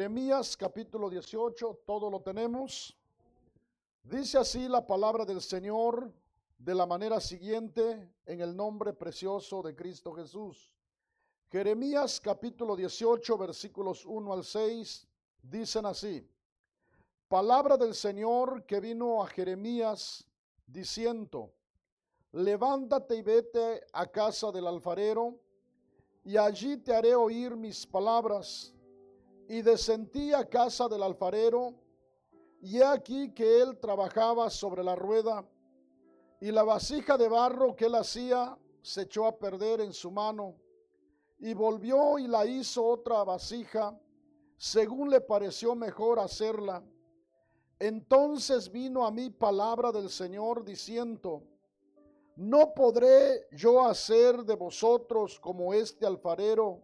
Jeremías capítulo 18, todo lo tenemos. Dice así la palabra del Señor de la manera siguiente, en el nombre precioso de Cristo Jesús. Jeremías capítulo 18, versículos 1 al 6, dicen así: palabra del Señor que vino a Jeremías diciendo: levántate y vete a casa del alfarero, y allí te haré oír mis palabras. Y descendí a casa del alfarero, y he aquí que él trabajaba sobre la rueda, y la vasija de barro que él hacía se echó a perder en su mano, y volvió y la hizo otra vasija, según le pareció mejor hacerla. Entonces vino a mí palabra del Señor diciendo: ¿no podré yo hacer de vosotros como este alfarero,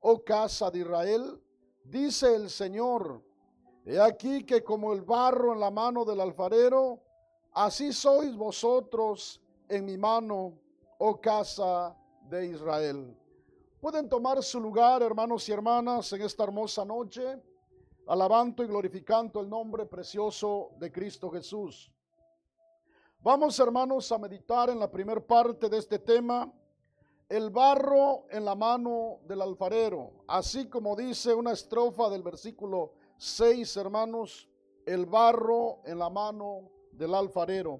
oh casa de Israel? Dice el Señor: he aquí que como el barro en la mano del alfarero, así sois vosotros en mi mano, oh casa de Israel. Pueden tomar su lugar, hermanos y hermanas, en esta hermosa noche, alabando y glorificando el nombre precioso de Cristo Jesús. Vamos, hermanos, a meditar en la primera parte de este tema: el barro en la mano del alfarero. Así como dice una estrofa del versículo 6, hermanos: el barro en la mano del alfarero.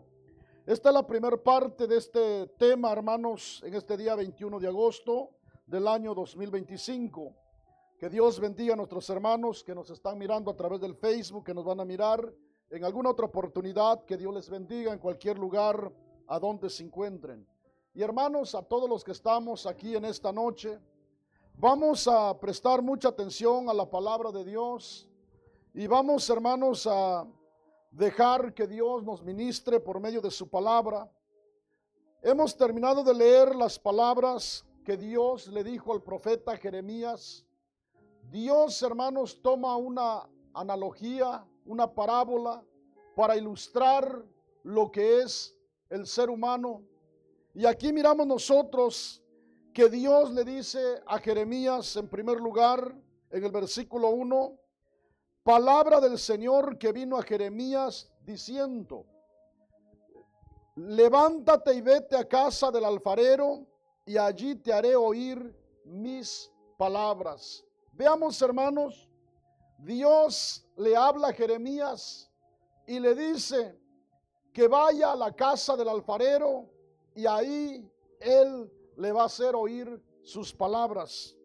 Esta es la primera parte de este tema, hermanos, en este día 21 de agosto del año 2025. Que Dios bendiga a nuestros hermanos que nos están mirando a través del Facebook, que nos van a mirar en alguna otra oportunidad. Que Dios les bendiga en cualquier lugar a donde se encuentren. Y hermanos, a todos los que estamos aquí en esta noche, vamos a prestar mucha atención a la palabra de Dios y vamos, hermanos, a dejar que Dios nos ministre por medio de su palabra. Hemos terminado de leer las palabras que Dios le dijo al profeta Jeremías. Dios, hermanos, toma una analogía, una parábola, para ilustrar lo que es el ser humano. Y aquí miramos nosotros que Dios le dice a Jeremías, en primer lugar, en el versículo 1, palabra del Señor que vino a Jeremías diciendo: levántate y vete a casa del alfarero, y allí te haré oír mis palabras. Veamos, hermanos, Dios le habla a Jeremías y le dice que vaya a la casa del alfarero, y ahí él le va a hacer oír sus palabras.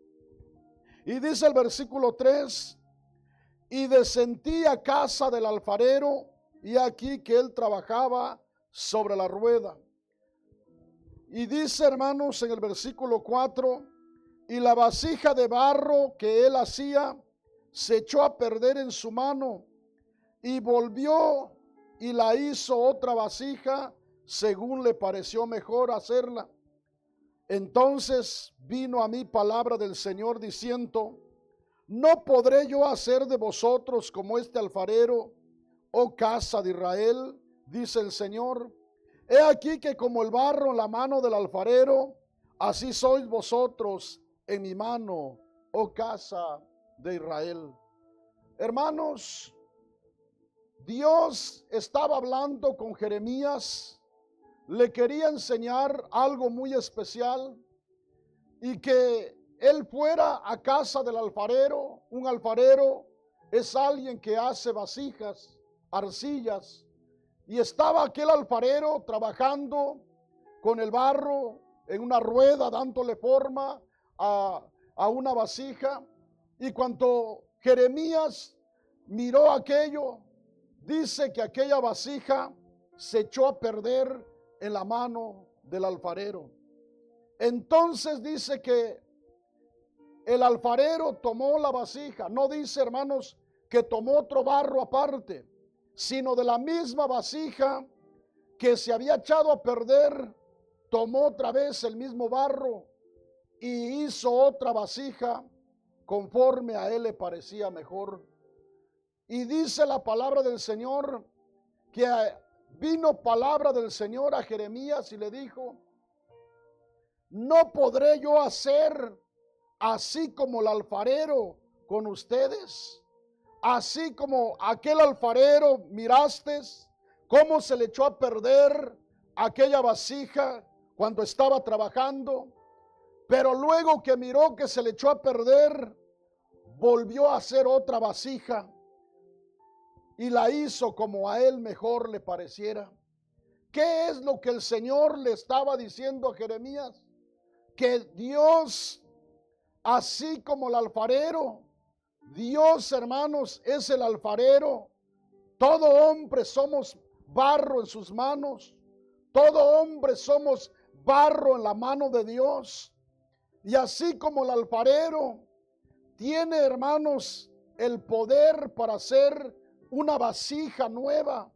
Y dice el versículo 3: y descendí a casa del alfarero, y aquí que él trabajaba sobre la rueda. Y dice, hermanos, en el versículo 4: y la vasija de barro que él hacía se echó a perder en su mano, y volvió y la hizo otra vasija, según le pareció mejor hacerla. Entonces vino a mí palabra del Señor diciendo: ¿no podré yo hacer de vosotros como este alfarero, oh casa de Israel? Dice el Señor: he aquí que como el barro en la mano del alfarero, así sois vosotros en mi mano, oh casa de Israel. Hermanos, Dios estaba hablando con Jeremías, le quería enseñar algo muy especial, y que él fuera a casa del alfarero. Un alfarero es alguien que hace vasijas, arcillas, y estaba aquel alfarero trabajando con el barro en una rueda, dándole forma a una vasija. Y cuando Jeremías miró aquello, dice que aquella vasija se echó a perder en la mano del alfarero. Entonces dice que el alfarero tomó la vasija. No dice, hermanos, que tomó otro barro aparte, sino de la misma vasija que se había echado a perder, tomó otra vez el mismo barro y hizo otra vasija conforme a él le parecía mejor. Y dice la palabra del Señor que vino palabra del Señor a Jeremías y le dijo: ¿no podré yo hacer así como el alfarero con ustedes? así como aquel alfarero miraste cómo se le echó a perder aquella vasija cuando estaba trabajando, pero luego que miró que se le echó a perder, volvió a hacer otra vasija y la hizo como a él mejor le pareciera. ¿Qué es lo que el Señor le estaba diciendo a Jeremías? Que Dios, así como el alfarero, Dios, hermanos, es el alfarero. Todo hombre somos barro en sus manos. Todo hombre somos barro en la mano de Dios. Y así como el alfarero tiene, hermanos, el poder para hacer una vasija nueva.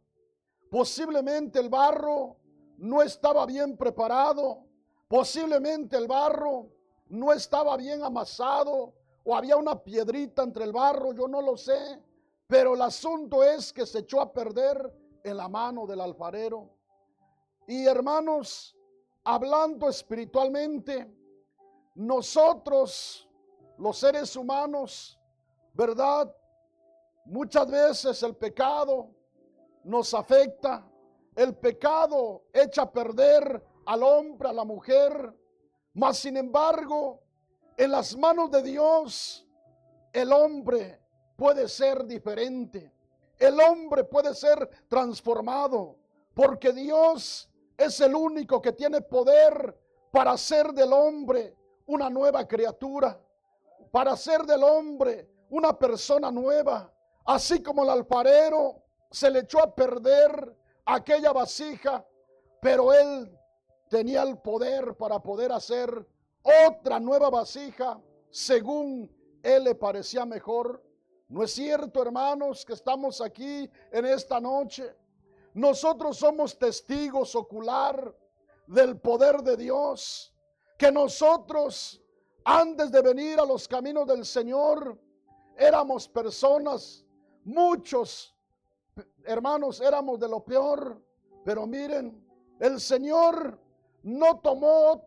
Posiblemente el barro no estaba bien preparado. Posiblemente el barro no estaba bien amasado o había una piedrita entre el barro, yo no lo sé. Pero el asunto es que se echó a perder en la mano del alfarero. Y hermanos, hablando espiritualmente, nosotros, los seres humanos, ¿verdad? Muchas veces el pecado nos afecta. El pecado echa a perder al hombre, a la mujer. Mas sin embargo, en las manos de Dios, el hombre puede ser diferente. El hombre puede ser transformado, porque Dios es el único que tiene poder para hacer del hombre una nueva criatura, para hacer del hombre una persona nueva. Así como el alfarero se le echó a perder aquella vasija, pero él tenía el poder para poder hacer otra nueva vasija según él le parecía mejor. ¿No es cierto, hermanos, que estamos aquí en esta noche? Nosotros somos testigos ocular del poder de Dios, que nosotros antes de venir a los caminos del Señor éramos personas, muchos hermanos éramos de lo peor, pero miren, el Señor no tomó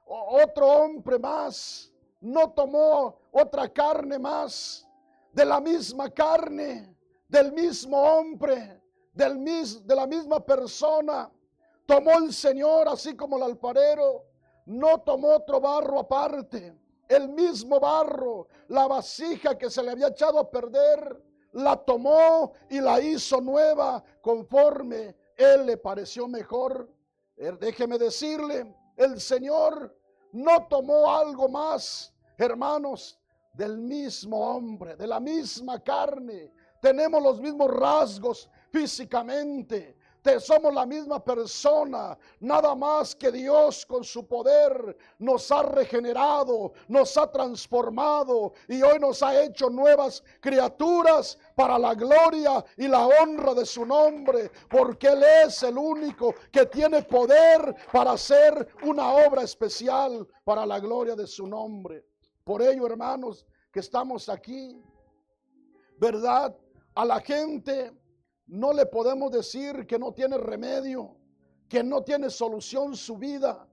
otro hombre más, no tomó otra carne más, de la misma carne, del mismo hombre, de la misma persona, tomó el Señor, así como el alfarero, no tomó otro barro aparte, el mismo barro, la vasija que se le había echado a perder, la tomó y la hizo nueva conforme él le pareció mejor. Déjeme decirle, el Señor no tomó algo más, hermanos, del mismo hombre, de la misma carne. Tenemos los mismos rasgos físicamente. Somos la misma persona, nada más que Dios con su poder nos ha regenerado, nos ha transformado y hoy nos ha hecho nuevas criaturas para la gloria y la honra de su nombre, porque Él es el único que tiene poder para hacer una obra especial para la gloria de su nombre. Por ello, hermanos, que estamos aquí, ¿verdad? A la gente no le podemos decir que no tiene remedio, que no tiene solución su vida.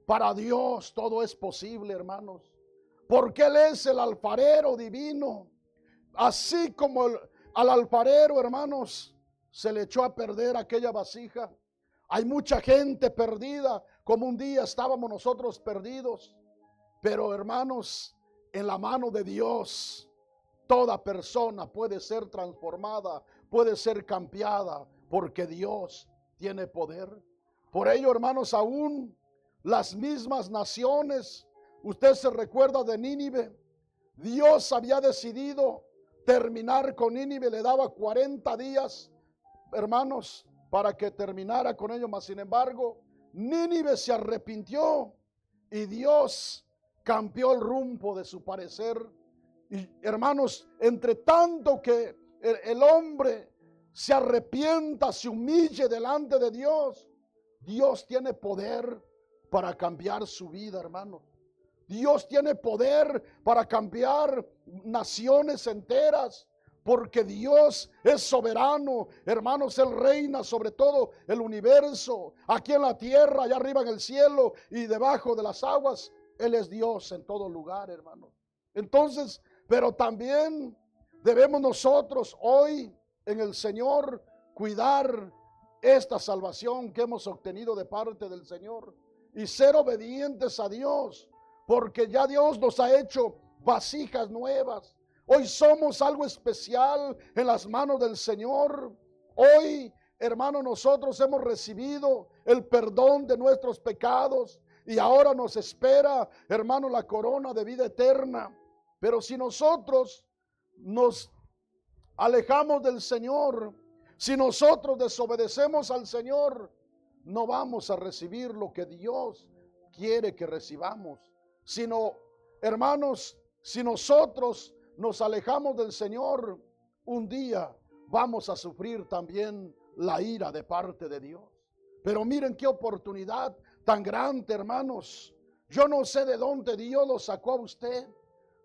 Para Dios todo es posible, hermanos, porque Él es el alfarero divino. Así como al alfarero, hermanos, se le echó a perder aquella vasija. Hay mucha gente perdida, como un día estábamos nosotros perdidos. Pero, hermanos, en la mano de Dios, toda persona puede ser transformada, puede ser cambiada, porque Dios tiene poder. Por ello, hermanos, aún las mismas naciones, usted se recuerda de Nínive, Dios había decidido terminar con Nínive, le daba 40 días, hermanos, para que terminara con ello, mas sin embargo, Nínive se arrepintió y Dios cambió el rumbo de su parecer. Y hermanos, entre tanto que el hombre se arrepienta, se humille delante de Dios, Dios tiene poder para cambiar su vida, hermanos. Dios tiene poder para cambiar naciones enteras, porque Dios es soberano, hermanos. Él reina sobre todo el universo, aquí en la tierra, allá arriba en el cielo y debajo de las aguas. Él es Dios en todo lugar, hermanos. Entonces, pero también Debemos nosotros hoy en el Señor cuidar esta salvación que hemos obtenido de parte del Señor y ser obedientes a Dios, porque ya Dios nos ha hecho vasijas nuevas. Hoy somos algo especial en las manos del Señor. Hoy, hermano, nosotros hemos recibido el perdón de nuestros pecados y ahora nos espera, hermano, la corona de vida eterna. Pero si nosotros nos alejamos del Señor, si nosotros desobedecemos al Señor, no vamos a recibir lo que Dios quiere que recibamos. Sino, hermanos, si nosotros nos alejamos del Señor, un día vamos a sufrir también la ira de parte de Dios. Pero miren qué oportunidad tan grande, hermanos. Yo no sé de dónde Dios lo sacó a usted,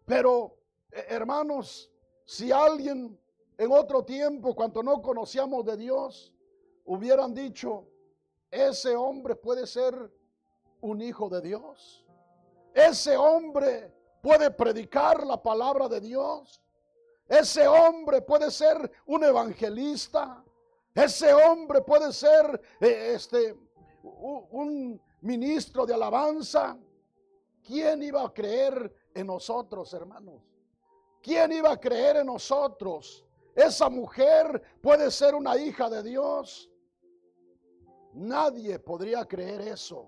pero hermanos, si alguien en otro tiempo, cuando no conocíamos de Dios, hubieran dicho, ese hombre puede ser un hijo de Dios, ese hombre puede predicar la palabra de Dios, ese hombre puede ser un evangelista, ese hombre puede ser un ministro de alabanza. ¿Quién iba a creer en nosotros, hermanos? ¿Quién iba a creer en nosotros? Esa mujer puede ser una hija de Dios. Nadie podría creer eso.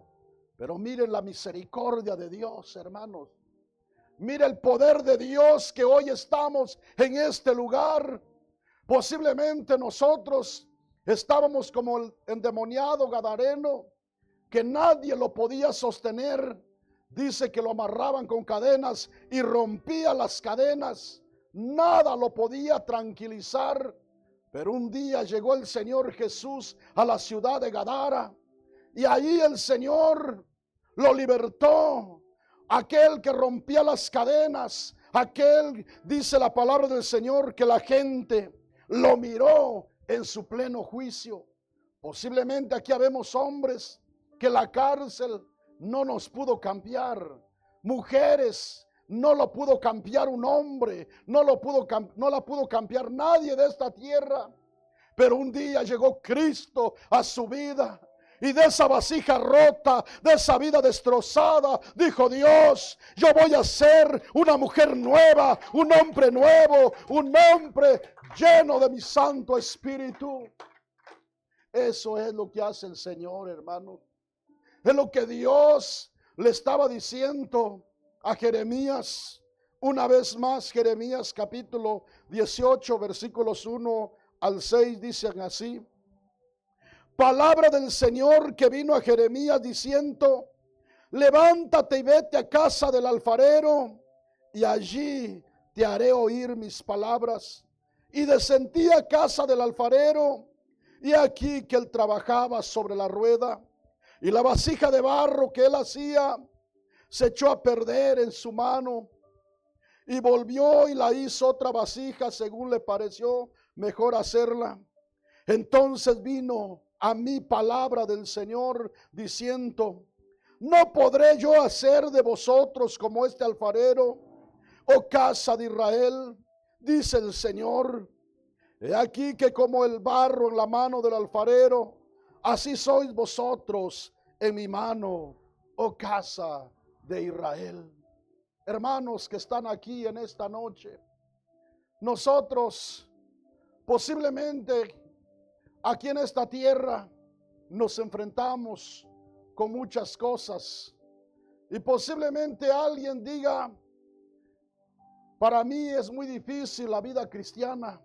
Pero miren la misericordia de Dios, hermanos. Mira el poder de Dios que hoy estamos en este lugar. Posiblemente nosotros estábamos como el endemoniado gadareno, que nadie lo podía sostener. Dice que lo amarraban con cadenas y rompía las cadenas. Nada lo podía tranquilizar. Pero un día llegó el Señor Jesús a la ciudad de Gadara y ahí el Señor lo libertó. Aquel que rompía las cadenas, aquel, dice la palabra del Señor, que la gente lo miró en su pleno juicio. Posiblemente aquí habemos hombres que la cárcel no nos pudo cambiar. Mujeres, no lo pudo cambiar un hombre, no la pudo cambiar nadie de esta tierra. Pero un día llegó Cristo a su vida. Y de esa vasija rota, de esa vida destrozada, dijo Dios, yo voy a ser una mujer nueva, un hombre nuevo, un hombre lleno de mi Santo Espíritu. Eso es lo que hace el Señor, hermano. Es lo que Dios le estaba diciendo a Jeremías. Una vez más, Jeremías capítulo 18, versículos 1 al 6, dicen así. Palabra del Señor que vino a Jeremías diciendo, levántate y vete a casa del alfarero, y allí te haré oír mis palabras. Y descendí a casa del alfarero, y aquí que él trabajaba sobre la rueda, y la vasija de barro que él hacía se echó a perder en su mano, y volvió y la hizo otra vasija según le pareció mejor hacerla. Entonces vino a mí palabra del Señor diciendo, ¿no podré yo hacer de vosotros como este alfarero, oh casa de Israel? Dice el Señor. He aquí que como el barro en la mano del alfarero, así sois vosotros en mi mano, oh casa de Israel. Hermanos que están aquí en esta noche, nosotros posiblemente aquí en esta tierra nos enfrentamos con muchas cosas y posiblemente alguien diga, para mí es muy difícil la vida cristiana,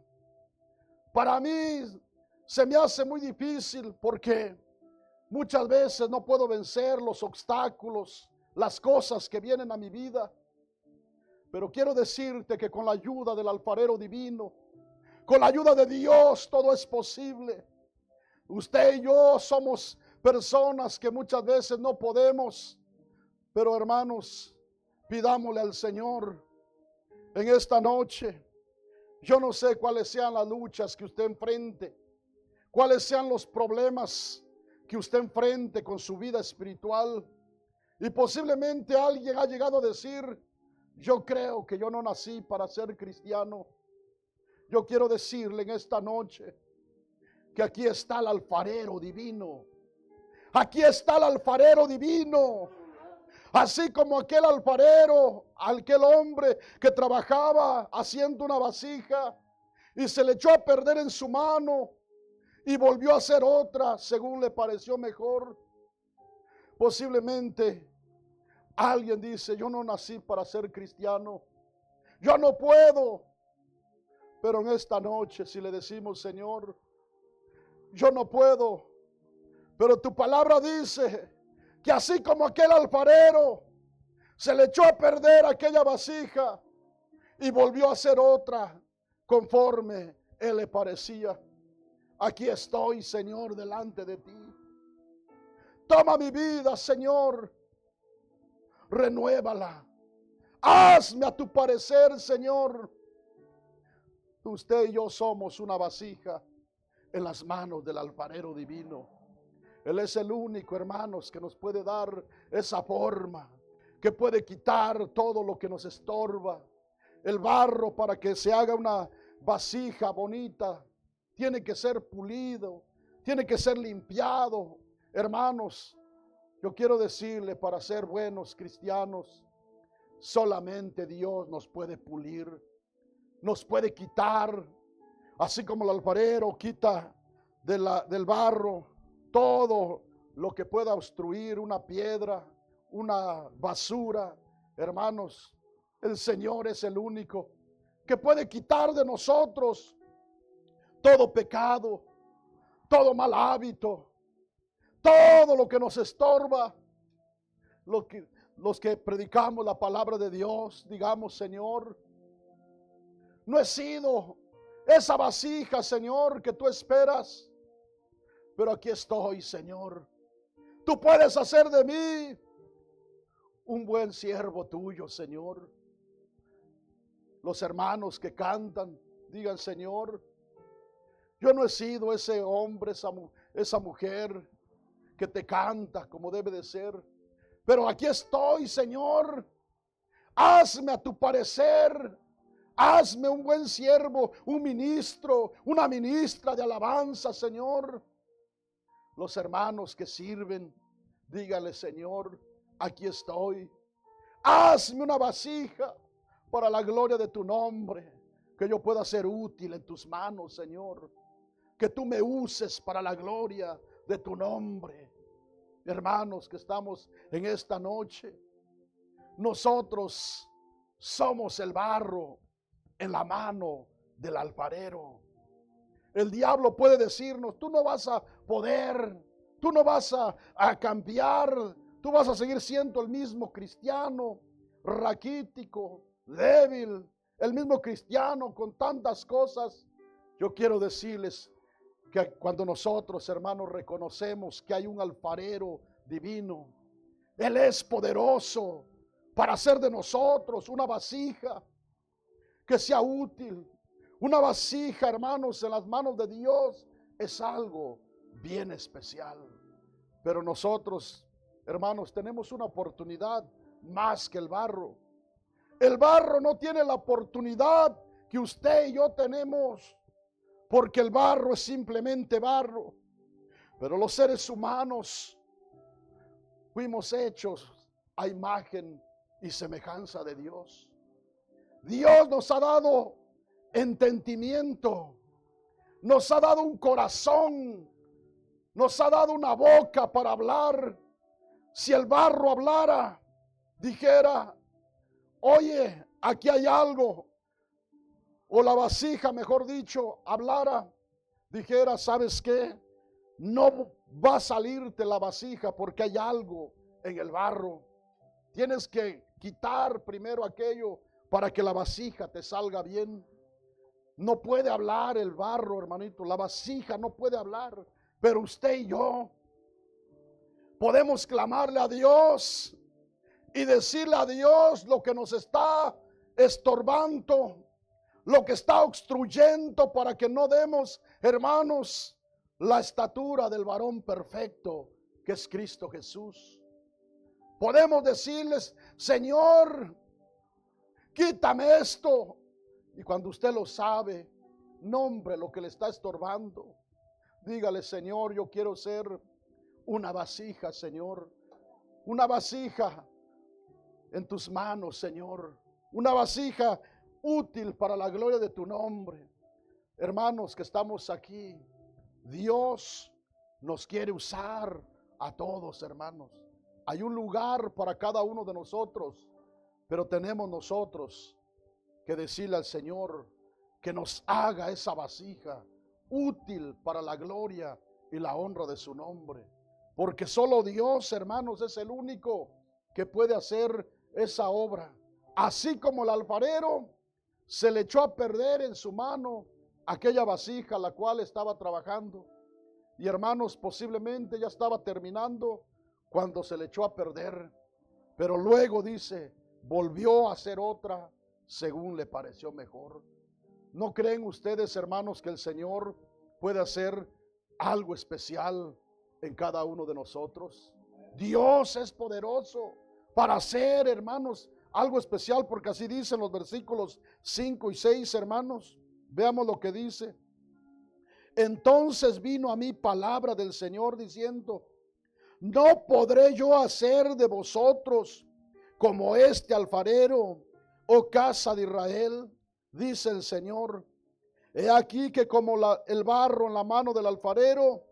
para mí se me hace muy difícil porque muchas veces no puedo vencer los obstáculos, las cosas que vienen a mi vida. Pero quiero decirte que con la ayuda del alfarero divino, con la ayuda de Dios, todo es posible. Usted y yo somos personas que muchas veces no podemos, pero hermanos, pidámosle al Señor en esta noche. Yo no sé cuáles sean las luchas que usted enfrente, cuáles sean los problemas que usted enfrente con su vida espiritual. Y posiblemente alguien ha llegado a decir, yo creo que yo no nací para ser cristiano. Yo quiero decirle en esta noche que aquí está el alfarero divino. Aquí está el alfarero divino. Así como aquel alfarero, aquel hombre que trabajaba haciendo una vasija y se le echó a perder en su mano y volvió a hacer otra según le pareció mejor. Posiblemente alguien dice: yo no nací para ser cristiano, yo no puedo. Pero en esta noche, si le decimos: Señor, yo no puedo, pero tu palabra dice que así como aquel alfarero se le echó a perder aquella vasija y volvió a hacer otra conforme él le parecía. Aquí estoy, Señor, delante de ti. Toma mi vida, Señor, renuévala. Hazme a tu parecer, Señor. Usted y yo somos una vasija en las manos del alfarero divino. Él es el único, hermanos, que nos puede dar esa forma, que puede quitar todo lo que nos estorba. El barro, para que se haga una vasija bonita, tiene que ser pulido, tiene que ser limpiado. Hermanos, yo quiero decirle, para ser buenos cristianos, solamente Dios nos puede pulir, nos puede quitar, así como el alfarero quita del barro todo lo que pueda obstruir, una piedra, una basura. Hermanos, el Señor es el único que puede quitar de nosotros todo pecado, todo mal hábito, todo lo que nos estorba. Los que predicamos la palabra de Dios, digamos: Señor, no he sido esa vasija, Señor, que tú esperas, pero aquí estoy, Señor. Tú puedes hacer de mí un buen siervo tuyo, Señor. Los hermanos que cantan, digan: Señor, yo no he sido ese hombre, esa mujer que te canta como debe de ser, pero aquí estoy, Señor. Hazme a tu parecer. Hazme un buen siervo, un ministro, una ministra de alabanza, Señor. Los hermanos que sirven, dígale: Señor, aquí estoy. Hazme una vasija para la gloria de tu nombre, que yo pueda ser útil en tus manos, Señor. Que tú me uses para la gloria de tu nombre. Hermanos que estamos en esta noche, nosotros somos el barro en la mano del alfarero. El diablo puede decirnos: tú no vas a poder, tú no vas a cambiar, tú vas a seguir siendo el mismo cristiano raquítico, débil, el mismo cristiano con tantas cosas. Yo quiero decirles que cuando nosotros, hermanos, reconocemos que hay un alfarero divino, Él es poderoso para hacer de nosotros una vasija que sea útil. Una vasija, hermanos, en las manos de Dios es algo bien especial. Pero nosotros, hermanos, tenemos una oportunidad más que el barro. El barro no tiene la oportunidad que usted y yo tenemos, porque el barro es simplemente barro. Pero los seres humanos fuimos hechos a imagen y semejanza de Dios. Dios nos ha dado entendimiento, nos ha dado un corazón, nos ha dado una boca para hablar. Si el barro hablara, dijera: oye, aquí hay algo. O la vasija, mejor dicho, hablara, dijera: ¿sabes qué? No va a salirte la vasija porque hay algo en el barro. Tienes que quitar primero aquello para que la vasija te salga bien. No puede hablar el barro, hermanito. La vasija no puede hablar. Pero usted y yo podemos clamarle a Dios y decirle a Dios lo que nos está estorbando, lo que está obstruyendo para que no demos, hermanos, la estatura del varón perfecto que es Cristo Jesús. Podemos decirles: Señor, quítame esto. Y cuando usted lo sabe, Nombre lo que le está estorbando. Dígale: Señor, yo quiero ser una vasija, Señor. Una vasija en tus manos, Señor. Una vasija útil para la gloria de tu nombre. Hermanos que estamos aquí, Dios nos quiere usar a todos, hermanos. Hay un lugar para cada uno de nosotros, pero tenemos nosotros que decirle al Señor que nos haga esa vasija útil para la gloria y la honra de su nombre. Porque solo Dios, hermanos, es el único que puede hacer esa obra. Así como el alfarero se le echó a perder en su mano aquella vasija la cual estaba trabajando. Y hermanos, posiblemente ya estaba terminando cuando se le echó a perder. Pero luego dice, volvió a hacer otra según le pareció mejor. ¿No creen ustedes, hermanos, que el Señor puede hacer algo especial en cada uno de nosotros? Dios es poderoso para hacer, hermanos, algo especial, porque así dicen los versículos 5 y 6, hermanos. Veamos lo que dice. Entonces vino a mí palabra del Señor diciendo: no podré yo hacer de vosotros como este alfarero, oh casa de Israel, dice el Señor. He aquí que como el barro en la mano del alfarero,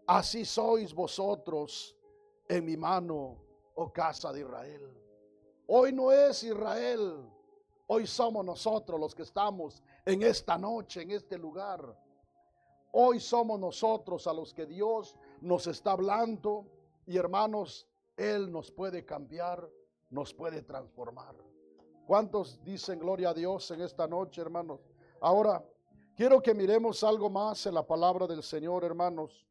así sois vosotros en mi mano, oh casa de Israel. Hoy no es Israel, hoy somos nosotros los que estamos en esta noche, en este lugar. Hoy somos nosotros a los que Dios nos está hablando, y hermanos, Él nos puede cambiar, nos puede transformar. ¿Cuántos dicen gloria a Dios en esta noche, hermanos? Ahora, quiero que miremos algo más en la palabra del Señor, hermanos.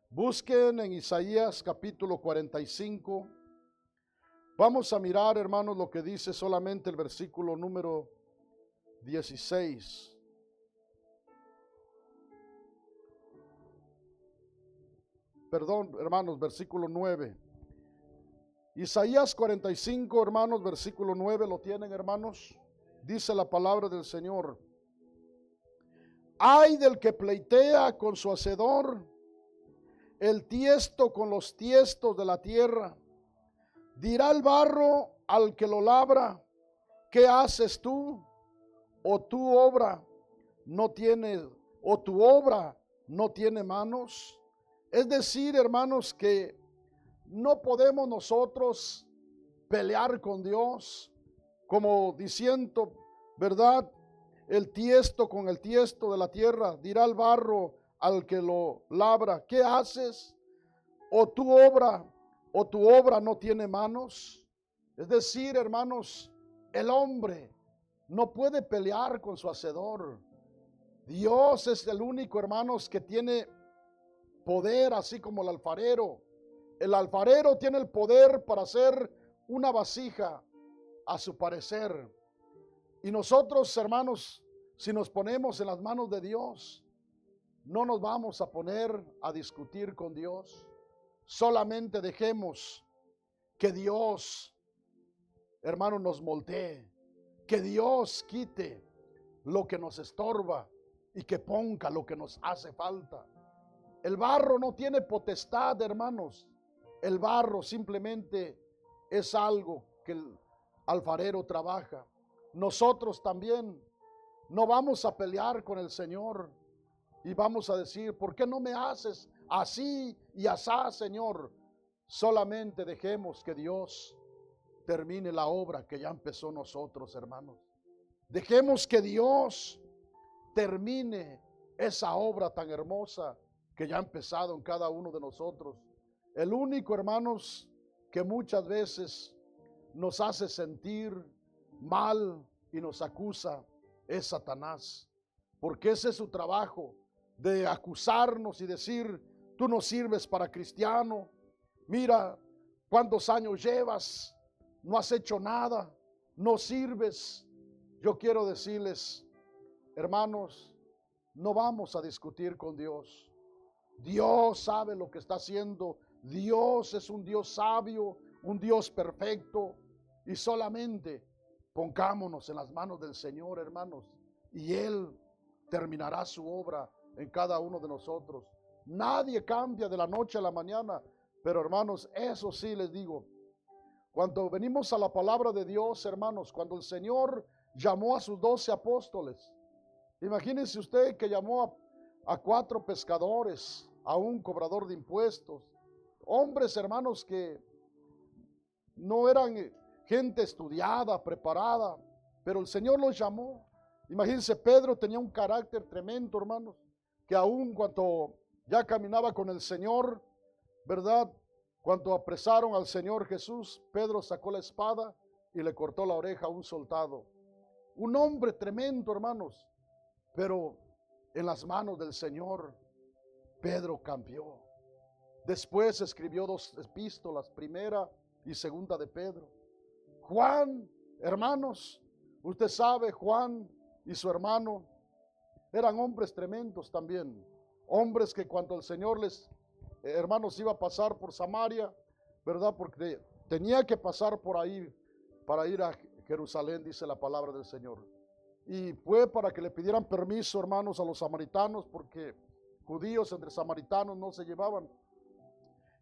Busquen en Isaías capítulo 45. Vamos a mirar, hermanos, lo que dice solamente el versículo número 16. Perdón, hermanos, versículo 9. Isaías 45, hermanos, versículo 9, ¿lo tienen, hermanos? Dice la palabra del Señor: ay del que pleitea con su hacedor, el tiesto con los tiestos de la tierra. Dirá el barro al que lo labra: ¿qué haces tú? O tu obra no tiene manos. Es decir, hermanos, que no podemos nosotros pelear con Dios, como diciendo, ¿verdad? El tiesto con el tiesto de la tierra. Dirá el barro al que lo labra: ¿qué haces? O tu obra no tiene manos. Es decir, hermanos, el hombre no puede pelear con su hacedor. Dios es el único, hermanos, que tiene poder, así como el alfarero. El alfarero tiene el poder para hacer una vasija a su parecer. Y nosotros, hermanos, si nos ponemos en las manos de Dios, no nos vamos a poner a discutir con Dios. Solamente dejemos que Dios, hermanos, nos moldee. Que Dios quite lo que nos estorba y que ponga lo que nos hace falta. El barro no tiene potestad, hermanos. El barro simplemente es algo que el alfarero trabaja. Nosotros también no vamos a pelear con el Señor y vamos a decir: ¿por qué no me haces así y asá, Señor? Solamente dejemos que Dios termine la obra que ya empezó nosotros, hermanos. Dejemos que Dios termine esa obra tan hermosa que ya ha empezado en cada uno de nosotros. El único, hermanos, que muchas veces nos hace sentir mal y nos acusa es Satanás, porque ese es su trabajo, de acusarnos y decir: tú no sirves para cristiano, mira cuántos años llevas, no has hecho nada, no sirves. Yo quiero decirles, hermanos, no vamos a discutir con Dios. Dios sabe lo que está haciendo. Dios es un Dios sabio, un Dios perfecto, y solamente pongámonos en las manos del Señor, hermanos, y Él terminará su obra en cada uno de nosotros. Nadie cambia de la noche a la mañana, pero hermanos, eso sí les digo, cuando venimos a la palabra de Dios, hermanos, cuando el Señor llamó a sus 12 apóstoles, imagínense usted que llamó a 4 pescadores, a un cobrador de impuestos, hombres, hermanos, que no eran gente estudiada, preparada, pero el Señor los llamó. Imagínense, Pedro tenía un carácter tremendo, hermanos, que aún cuando ya caminaba con el Señor, ¿verdad? Cuando apresaron al Señor Jesús, Pedro sacó la espada y le cortó la oreja a un soldado. Un hombre tremendo, hermanos, pero en las manos del Señor, Pedro cambió. Después escribió 2 epístolas, primera y segunda de Pedro. Juan, hermanos, usted sabe, Juan y su hermano eran hombres tremendos también. Hombres que cuando el Señor les, hermanos, iba a pasar por Samaria, ¿verdad? Porque tenía que pasar por ahí para ir a Jerusalén, dice la palabra del Señor. Y fue para que le pidieran permiso, hermanos, a los samaritanos, porque judíos entre samaritanos no se llevaban.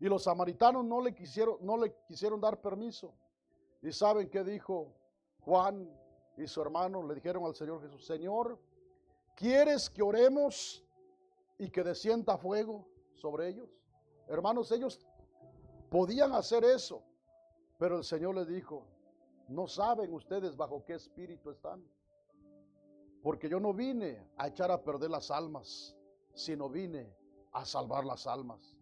Y los samaritanos no le quisieron dar permiso. ¿Y saben qué dijo Juan y su hermano? Le dijeron al Señor Jesús: Señor, ¿quieres que oremos y que descienda fuego sobre ellos? Hermanos, ellos podían hacer eso, pero el Señor les dijo: no saben ustedes bajo qué espíritu están, porque yo no vine a echar a perder las almas, sino vine a salvar las almas.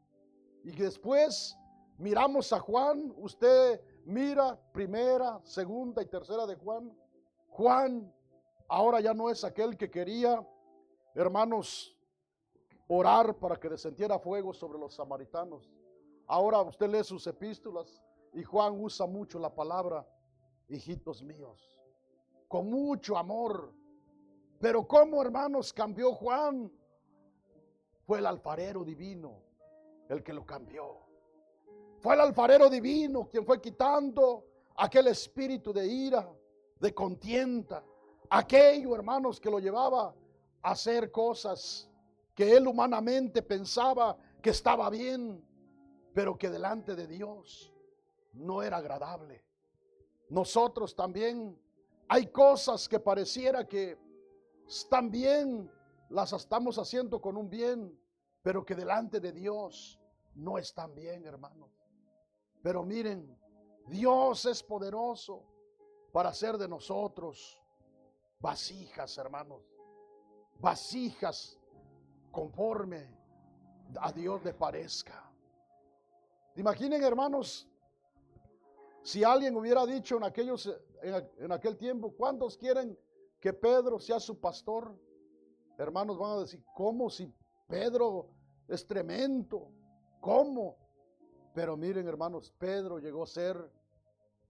Y después miramos a Juan. Usted mira primera, segunda y tercera de Juan. Juan ahora ya no es aquel que quería, hermanos, orar para que descendiera fuego sobre los samaritanos. Ahora usted lee sus epístolas y Juan usa mucho la palabra hijitos míos, con mucho amor. Pero ¿cómo, hermanos, cambió Juan? Fue el alfarero divino el que lo cambió. Fue el alfarero divino quien fue quitando aquel espíritu de ira, de contienda, aquello, hermanos, que lo llevaba a hacer cosas que él humanamente pensaba que estaba bien, pero que delante de Dios no era agradable. Nosotros también hay cosas que pareciera que están bien, las estamos haciendo con un bien, pero que delante de Dios no están bien, hermanos. Pero miren, Dios es poderoso para hacer de nosotros vasijas, hermanos, vasijas conforme a Dios le parezca. Imaginen, hermanos, si alguien hubiera dicho en aquel tiempo: ¿cuántos quieren que Pedro sea su pastor? Hermanos, van a decir: ¿cómo si Pedro es tremendo? ¿Cómo? Pero miren, hermanos, Pedro llegó a ser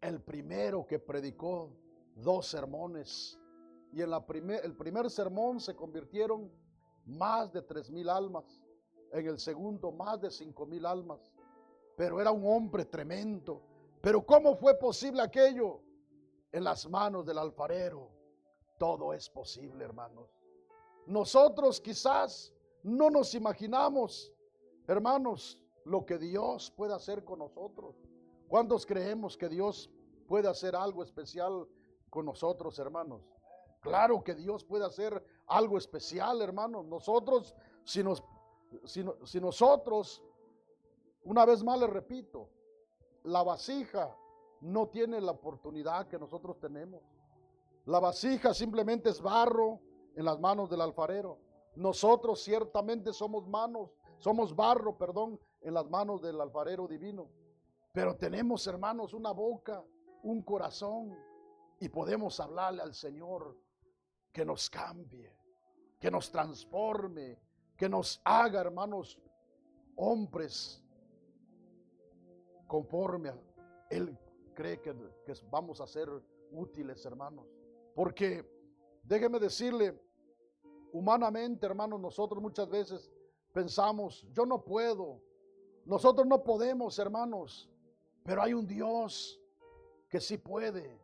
el primero que predicó 2 sermones. Y en el primer sermón se convirtieron más de 3,000 almas. En el segundo, más de 5,000 almas. Pero era un hombre tremendo. Pero ¿cómo fue posible aquello? En las manos del alfarero todo es posible, hermanos. Nosotros quizás no nos imaginamos, hermanos, lo que Dios puede hacer con nosotros. ¿Cuántos creemos que Dios puede hacer algo especial con nosotros, hermanos? Claro que Dios puede hacer algo especial, hermanos. Nosotros, si nosotros, una vez más les repito, la vasija no tiene la oportunidad que nosotros tenemos. La vasija simplemente es barro en las manos del alfarero. Nosotros ciertamente somos barro, en las manos del alfarero divino. Pero tenemos, hermanos, una boca, un corazón, y podemos hablarle al Señor que nos cambie, que nos transforme, que nos haga, hermanos, hombres conforme a Él cree que vamos a ser útiles, hermanos. Porque déjeme decirle, humanamente, hermanos, nosotros muchas veces pensamos: yo no puedo, nosotros no podemos, hermanos. Pero hay un Dios que sí puede.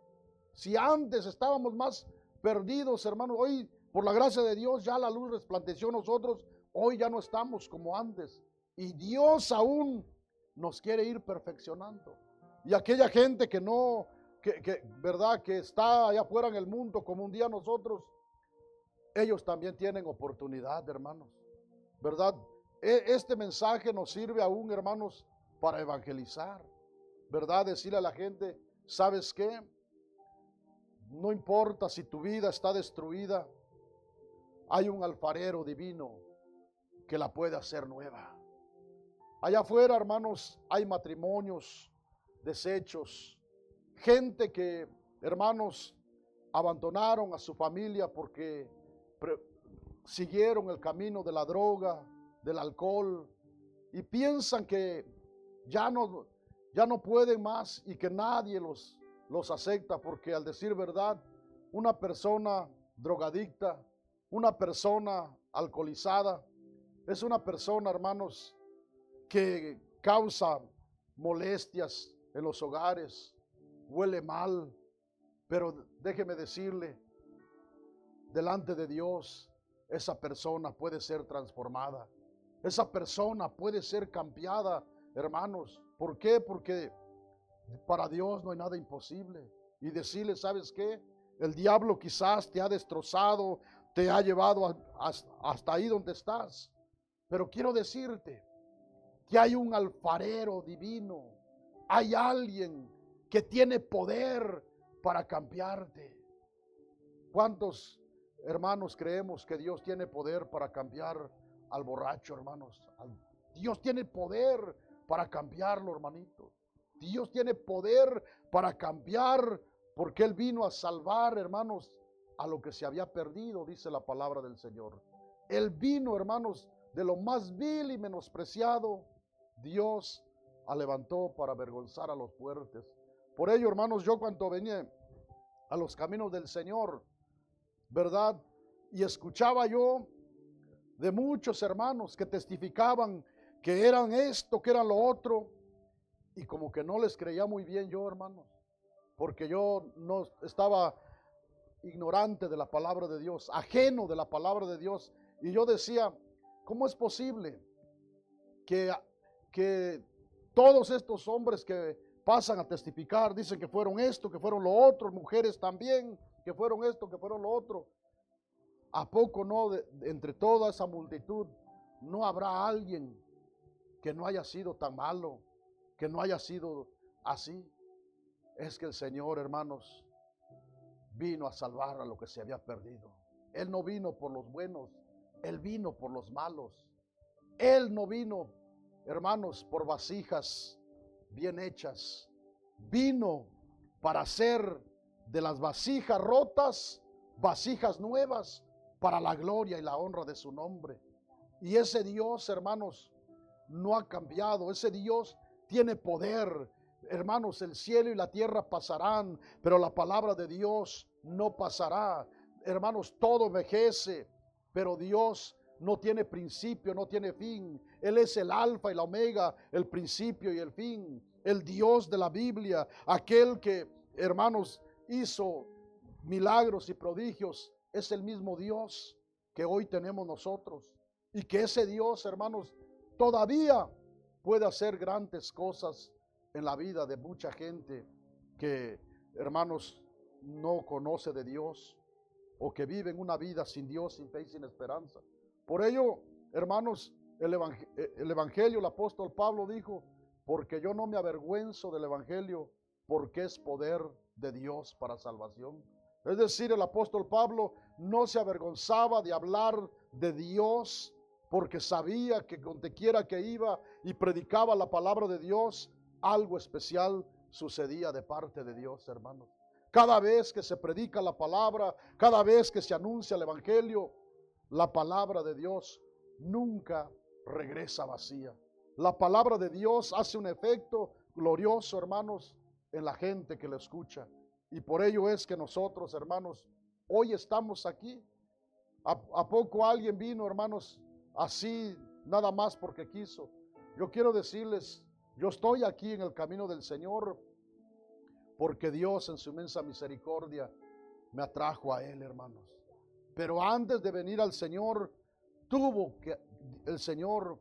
Si antes estábamos más perdidos, hermanos, hoy Por la gracia de Dios ya la luz resplandeció en nosotros. Hoy ya no estamos como antes. Y Dios aún nos quiere ir perfeccionando. Y aquella gente que no, verdad, que está allá afuera en el mundo como un día nosotros, ellos también tienen oportunidad, hermanos. ¿Verdad? Este mensaje nos sirve aún, hermanos, para evangelizar. ¿Verdad? Decirle a la gente, ¿sabes qué? No importa si tu vida está destruida, hay un alfarero divino que la puede hacer nueva. Allá afuera, hermanos, hay matrimonios deshechos, gente que, hermanos, abandonaron a su familia porque siguieron el camino de la droga, del alcohol, y piensan que ya no pueden más y que nadie los acepta, porque al decir verdad, una persona drogadicta, una persona alcoholizada, es una persona, hermanos, que causa molestias en los hogares, huele mal, pero déjeme decirle, delante de Dios, esa persona puede ser transformada, esa persona puede ser cambiada, hermanos. ¿Por qué? Porque para Dios no hay nada imposible. Y decirle, ¿sabes qué? El diablo quizás te ha destrozado, te ha llevado hasta ahí donde estás. Pero quiero decirte que hay un alfarero divino. Hay alguien que tiene poder para cambiarte. ¿Cuántos hermanos creemos que Dios tiene poder para cambiar al borracho, hermanos? Dios tiene poder para cambiarlo, hermanito. Dios tiene poder para cambiar, porque Él vino a salvar, hermanos, a lo que se había perdido, dice la palabra del Señor. Él vino, hermanos, de lo más vil y menospreciado, Dios levantó para avergonzar a los fuertes. Por ello, hermanos, yo cuando venía a los caminos del Señor, ¿verdad? Y escuchaba yo de muchos hermanos que testificaban que eran esto, que eran lo otro, y como que no les creía muy bien yo, hermanos, porque yo no estaba ignorante de la palabra de Dios, ajeno de la palabra de Dios, y yo decía, ¿cómo es posible que todos estos hombres que pasan a testificar, dicen que fueron esto, que fueron lo otro, mujeres también, que fueron esto, que fueron lo otro? ¿A poco no, entre toda esa multitud, no habrá alguien que no haya sido tan malo, que no haya sido así? Es que el Señor, hermanos, vino a salvar a lo que se había perdido. Él no vino por los buenos, Él vino por los malos. Él no vino, hermanos, por vasijas bien hechas. Vino para hacer de las vasijas rotas, vasijas nuevas, para la gloria y la honra de su nombre. Y ese Dios, hermanos, no ha cambiado. Ese Dios tiene poder. Hermanos, el cielo y la tierra pasarán, pero la palabra de Dios no pasará. Hermanos, todo envejece, pero Dios no tiene principio, no tiene fin. Él es el alfa y la omega, el principio y el fin. El Dios de la Biblia, aquel que, hermanos, hizo milagros y prodigios, es el mismo Dios que hoy tenemos nosotros. Y que ese Dios, hermanos, todavía puede hacer grandes cosas en la vida de mucha gente que, hermanos, no conoce de Dios o que viven una vida sin Dios, sin fe y sin esperanza. Por ello, hermanos, el Evangelio, el apóstol Pablo dijo, porque yo no me avergüenzo del Evangelio, porque es poder de Dios para salvación. Es decir, el apóstol Pablo no se avergonzaba de hablar de Dios, porque sabía que donde quiera que iba y predicaba la palabra de Dios, algo especial sucedía de parte de Dios, hermanos. Cada vez que se predica la palabra, cada vez que se anuncia el Evangelio, la palabra de Dios nunca regresa vacía. La palabra de Dios hace un efecto glorioso, hermanos, en la gente que la escucha. Y por ello es que nosotros, hermanos, hoy estamos aquí. ¿A poco alguien vino, hermanos, así nada más porque quiso? Yo quiero decirles, yo estoy aquí en el camino del Señor porque Dios en su inmensa misericordia me atrajo a Él, hermanos. Pero antes de venir al Señor, tuvo que el Señor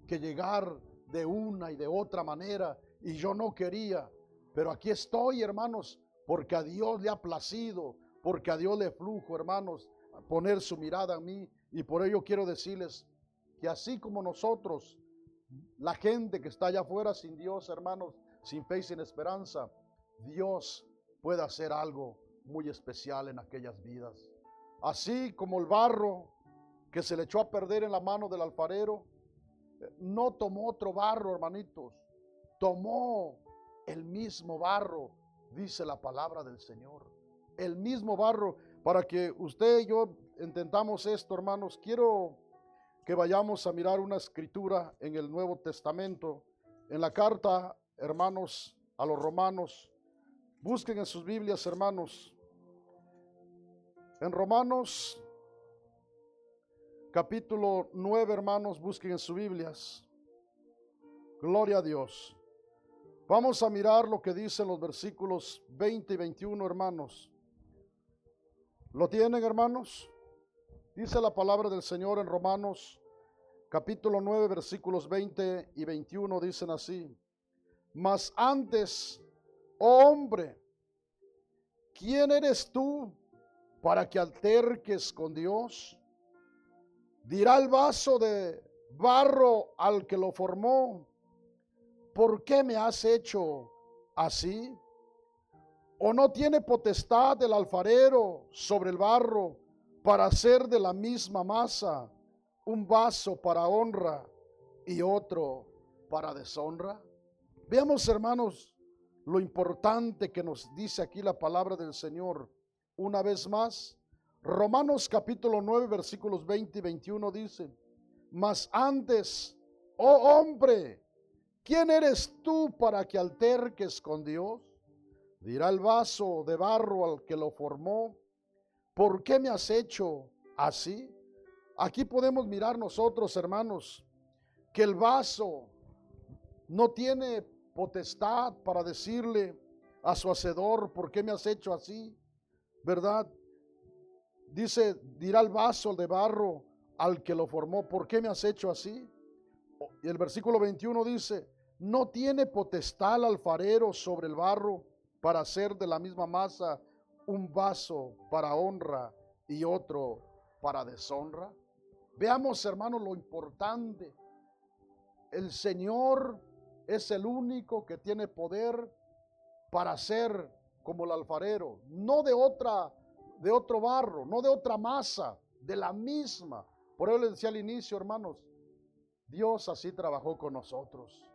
que llegar de una y de otra manera, y yo no quería, pero aquí estoy, hermanos, porque a Dios le ha placido, porque a Dios le flujo, hermanos, a poner su mirada en mí, y por ello quiero decirles que así como nosotros, la gente que está allá afuera sin Dios, hermanos, sin fe y sin esperanza, Dios puede hacer algo muy especial en aquellas vidas. Así como el barro que se le echó a perder en la mano del alfarero, no tomó otro barro, hermanitos, tomó el mismo barro, dice la palabra del Señor. El mismo barro. Para que usted y yo entendamos esto, hermanos, quiero que vayamos a mirar una escritura en el Nuevo Testamento, en la carta, hermanos, a los romanos. Busquen en sus Biblias, hermanos, en Romanos capítulo 9, hermanos, busquen en sus Biblias. Gloria a Dios. Vamos a mirar lo que dicen los versículos 20 y 21, hermanos. ¿Lo tienen, hermanos? Dice la palabra del Señor en Romanos capítulo 9, versículos 20 y 21, dicen así: mas antes, oh hombre, ¿quién eres tú para que alterques con Dios? Dirá el vaso de barro al que lo formó: ¿por qué me has hecho así? ¿O no tiene potestad el alfarero sobre el barro para hacer de la misma masa un vaso para honra y otro para deshonra? Veamos, hermanos, lo importante que nos dice aquí la palabra del Señor. Una vez más, Romanos capítulo 9, versículos 20 y 21 dice: mas antes, oh hombre, ¿quién eres tú para que alterques con Dios? Dirá el vaso de barro al que lo formó: ¿por qué me has hecho así? Aquí podemos mirar nosotros, hermanos, que el vaso no tiene potestad para decirle a su hacedor: ¿por qué me has hecho así? ¿Verdad? Dice, dirá el vaso de barro al que lo formó: ¿por qué me has hecho así? Y el versículo 21 dice: ¿no tiene potestad el alfarero sobre el barro para hacer de la misma masa un vaso para honra y otro para deshonra? Veamos, hermanos, lo importante. El Señor es el único que tiene poder para hacer como el alfarero, no de otro barro, no de otra masa, de la misma. Por eso les decía al inicio, hermanos, Dios así trabajó con nosotros.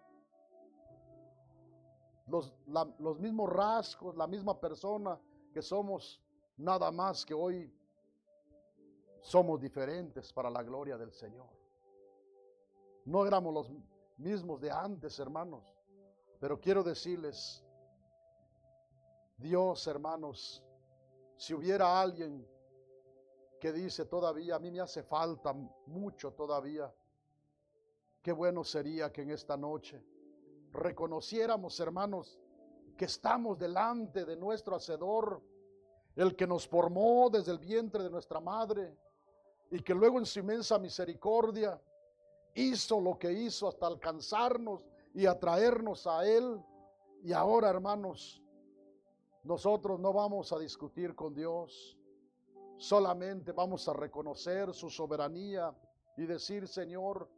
Los mismos rasgos, la misma persona que somos, nada más que hoy somos diferentes para la gloria del Señor. No éramos los mismos de antes, hermanos, pero quiero decirles, Dios, hermanos, si hubiera alguien que dice todavía, a mí me hace falta mucho todavía, qué bueno sería que en esta noche reconociéramos, hermanos, que estamos delante de nuestro Hacedor, el que nos formó desde el vientre de nuestra madre y que luego en su inmensa misericordia hizo lo que hizo hasta alcanzarnos y atraernos a Él. Y ahora, hermanos, nosotros no vamos a discutir con Dios, solamente vamos a reconocer su soberanía y decir: Señor,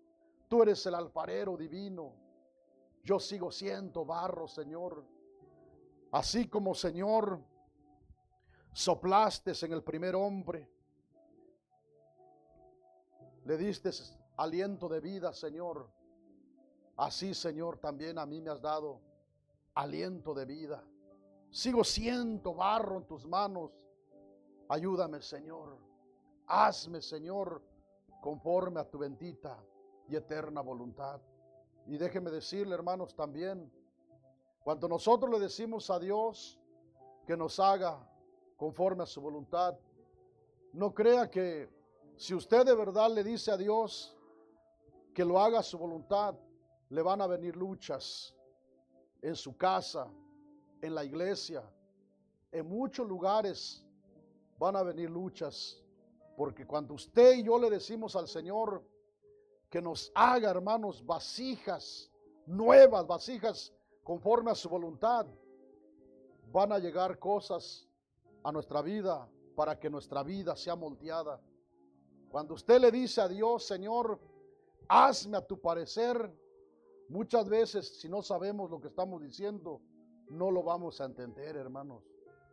tú eres el alfarero divino, yo sigo siendo barro, Señor. Así como, Señor, soplaste en el primer hombre, le diste aliento de vida, Señor. Así, Señor, también a mí me has dado aliento de vida. Sigo siendo barro en tus manos. Ayúdame, Señor. Hazme, Señor, conforme a tu bendita y eterna voluntad. Y déjeme decirle, hermanos, también, cuando nosotros le decimos a Dios que nos haga conforme a su voluntad, no crea que si usted de verdad le dice a Dios que lo haga a su voluntad, le van a venir luchas en su casa, en la iglesia, en muchos lugares van a venir luchas. Porque cuando usted y yo le decimos al Señor que nos haga, hermanos, vasijas nuevas, vasijas conforme a su voluntad, van a llegar cosas a nuestra vida para que nuestra vida sea moldeada. Cuando usted le dice a Dios, Señor, hazme a tu parecer, muchas veces si no sabemos lo que estamos diciendo, no lo vamos a entender, hermanos.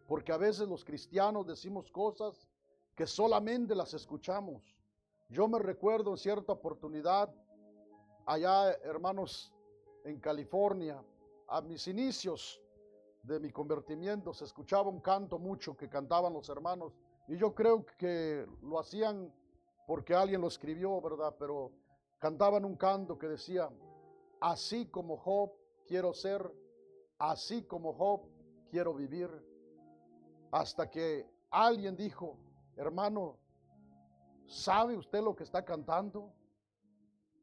Porque a veces los cristianos decimos cosas que solamente las escuchamos. Yo me recuerdo en cierta oportunidad, allá, hermanos, en California, a mis inicios de mi convertimiento, se escuchaba un canto mucho que cantaban los hermanos, y yo creo que lo hacían porque alguien lo escribió, ¿verdad? Pero cantaban un canto que decía, así como Job quiero ser, así como Job quiero vivir. Hasta que alguien dijo, hermano, ¿sabe usted lo que está cantando?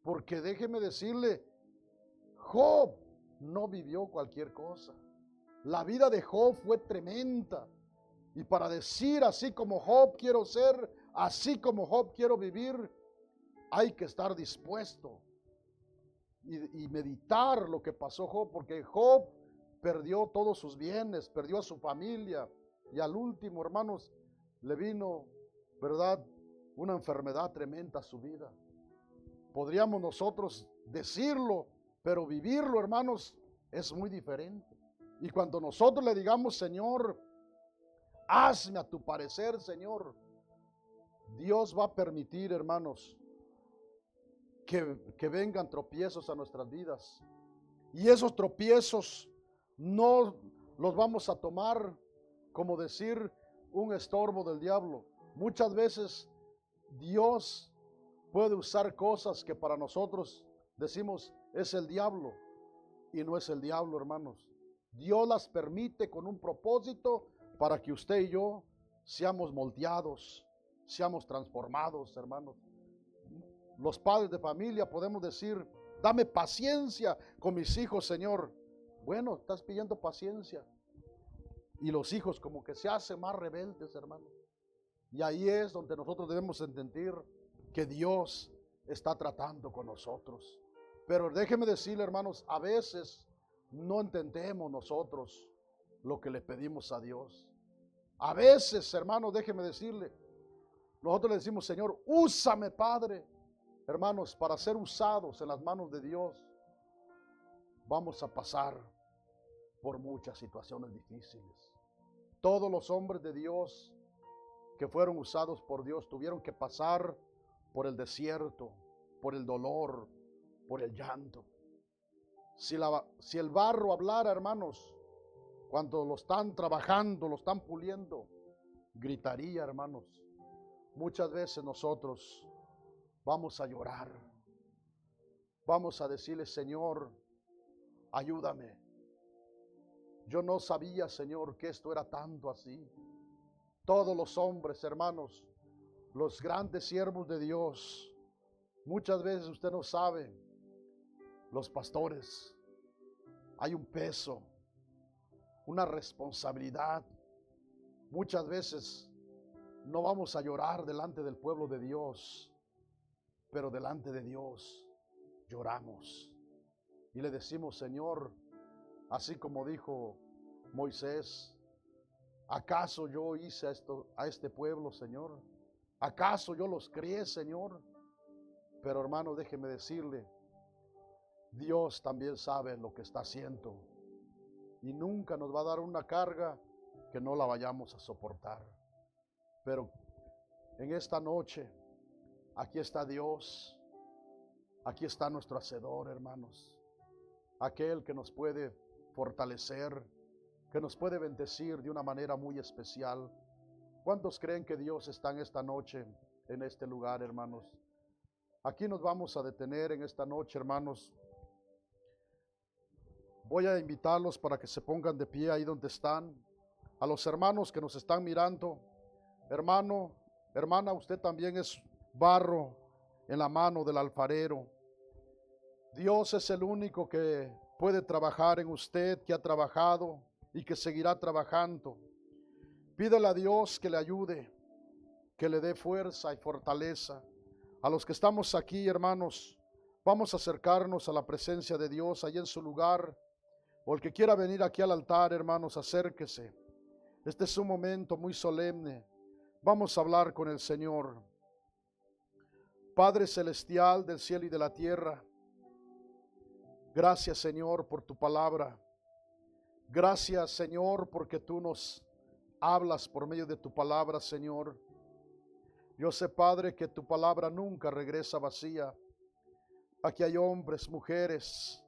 Porque déjeme decirle, Job no vivió cualquier cosa. La vida de Job fue tremenda. Y para decir así como Job quiero ser, así como Job quiero vivir, hay que estar dispuesto y meditar lo que pasó Job, porque Job perdió todos sus bienes, perdió a su familia, y al último, hermanos, le vino, ¿verdad?, una enfermedad tremenda a su vida. Podríamos nosotros decirlo, pero vivirlo, hermanos, es muy diferente. Y cuando nosotros le digamos, Señor, hazme a tu parecer, Señor, Dios va a permitir, hermanos, que vengan tropiezos a nuestras vidas. Y esos tropiezos no los vamos a tomar como decir un estorbo del diablo. Muchas veces Dios puede usar cosas que para nosotros decimos es el diablo, y no es el diablo, hermanos. Dios las permite con un propósito para que usted y yo seamos moldeados, seamos transformados, hermanos. Los padres de familia podemos decir, dame paciencia con mis hijos, Señor. Bueno, estás pidiendo paciencia. Y los hijos como que se hacen más rebeldes, hermanos. Y ahí es donde nosotros debemos entender que Dios está tratando con nosotros. Pero déjeme decirle, hermanos, a veces no entendemos nosotros lo que le pedimos a Dios. A veces, hermanos, déjeme decirle, nosotros le decimos, Señor, úsame, Padre. Hermanos, para ser usados en las manos de Dios, vamos a pasar por muchas situaciones difíciles. Todos los hombres de Dios que fueron usados por Dios tuvieron que pasar por el desierto, por el dolor, por el llanto. Si el barro hablara, hermanos, cuando lo están trabajando, lo están puliendo, gritaría, hermanos. Muchas veces nosotros vamos a llorar. Vamos a decirle, Señor, ayúdame. Yo no sabía, Señor, que esto era tanto así. Todos los hombres, hermanos, los grandes siervos de Dios, muchas veces usted no sabe, los pastores, hay un peso, una responsabilidad. Muchas veces no vamos a llorar delante del pueblo de Dios, pero delante de Dios lloramos y le decimos, Señor, así como dijo Moisés, ¿acaso yo hice a este pueblo, Señor? ¿Acaso yo los crié, Señor? Pero hermano, déjeme decirle, Dios también sabe lo que está haciendo y nunca nos va a dar una carga que no la vayamos a soportar. Pero en esta noche, aquí está Dios, aquí está nuestro Hacedor, hermanos, aquel que nos puede fortalecer, que nos puede bendecir de una manera muy especial. ¿Cuántos creen que Dios está en esta noche, en este lugar, hermanos? Aquí nos vamos a detener en esta noche, hermanos. Voy a invitarlos para que se pongan de pie ahí donde están. A los hermanos que nos están mirando, hermano, hermana, usted también es barro en la mano del alfarero. Dios es el único que puede trabajar en usted, que ha trabajado y que seguirá trabajando. Pídele a Dios que le ayude, que le dé fuerza y fortaleza. A los que estamos aquí, hermanos, vamos a acercarnos a la presencia de Dios ahí en su lugar. O el que quiera venir aquí al altar, hermanos, acérquese. Este es un momento muy solemne. Vamos a hablar con el Señor. Padre celestial del cielo y de la tierra, gracias, Señor, por tu palabra. Gracias, Señor, porque tú nos hablas por medio de tu palabra, Señor. Yo sé, Padre, que tu palabra nunca regresa vacía. Aquí hay hombres, mujeres,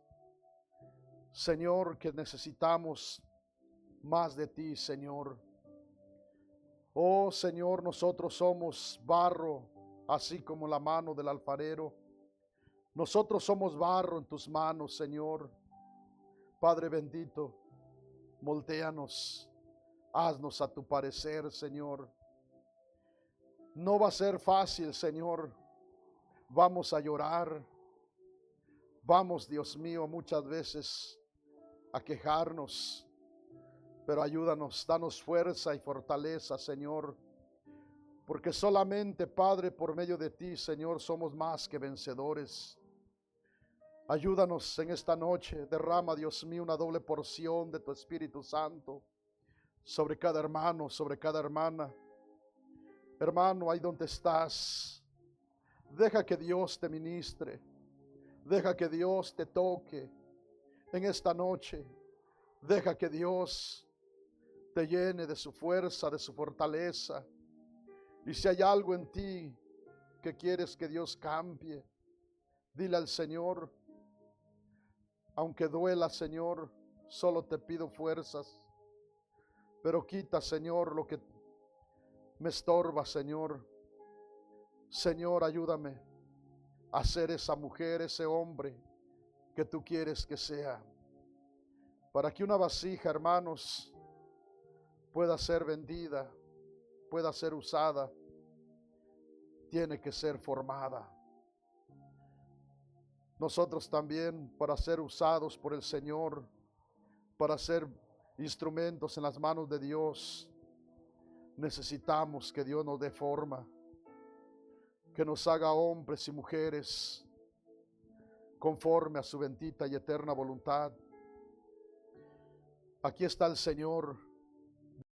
Señor, que necesitamos más de ti, Señor. Oh, Señor, nosotros somos barro, así como la mano del alfarero. Nosotros somos barro en tus manos, Señor. Padre bendito, moltéanos, haznos a tu parecer, Señor. No va a ser fácil, Señor. Vamos a llorar. Vamos, Dios mío, muchas veces a quejarnos. Pero ayúdanos, danos fuerza y fortaleza, Señor. Porque solamente, Padre, por medio de ti, Señor, somos más que vencedores. Ayúdanos en esta noche. Derrama, Dios mío, una doble porción de tu Espíritu Santo sobre cada hermano, sobre cada hermana. Hermano, ahí donde estás, deja que Dios te ministre. Deja que Dios te toque en esta noche. Deja que Dios te llene de su fuerza, de su fortaleza. Y si hay algo en ti que quieres que Dios cambie, dile al Señor, aunque duela, Señor, solo te pido fuerzas. Pero quita, Señor, lo que me estorba, Señor. Señor, ayúdame a ser esa mujer, ese hombre que tú quieres que sea. Para que una vasija, hermanos, pueda ser vendida, pueda ser usada, tiene que ser formada. Nosotros también, para ser usados por el Señor, para ser instrumentos en las manos de Dios, necesitamos que Dios nos dé forma, que nos haga hombres y mujeres conforme a su bendita y eterna voluntad. Aquí está el Señor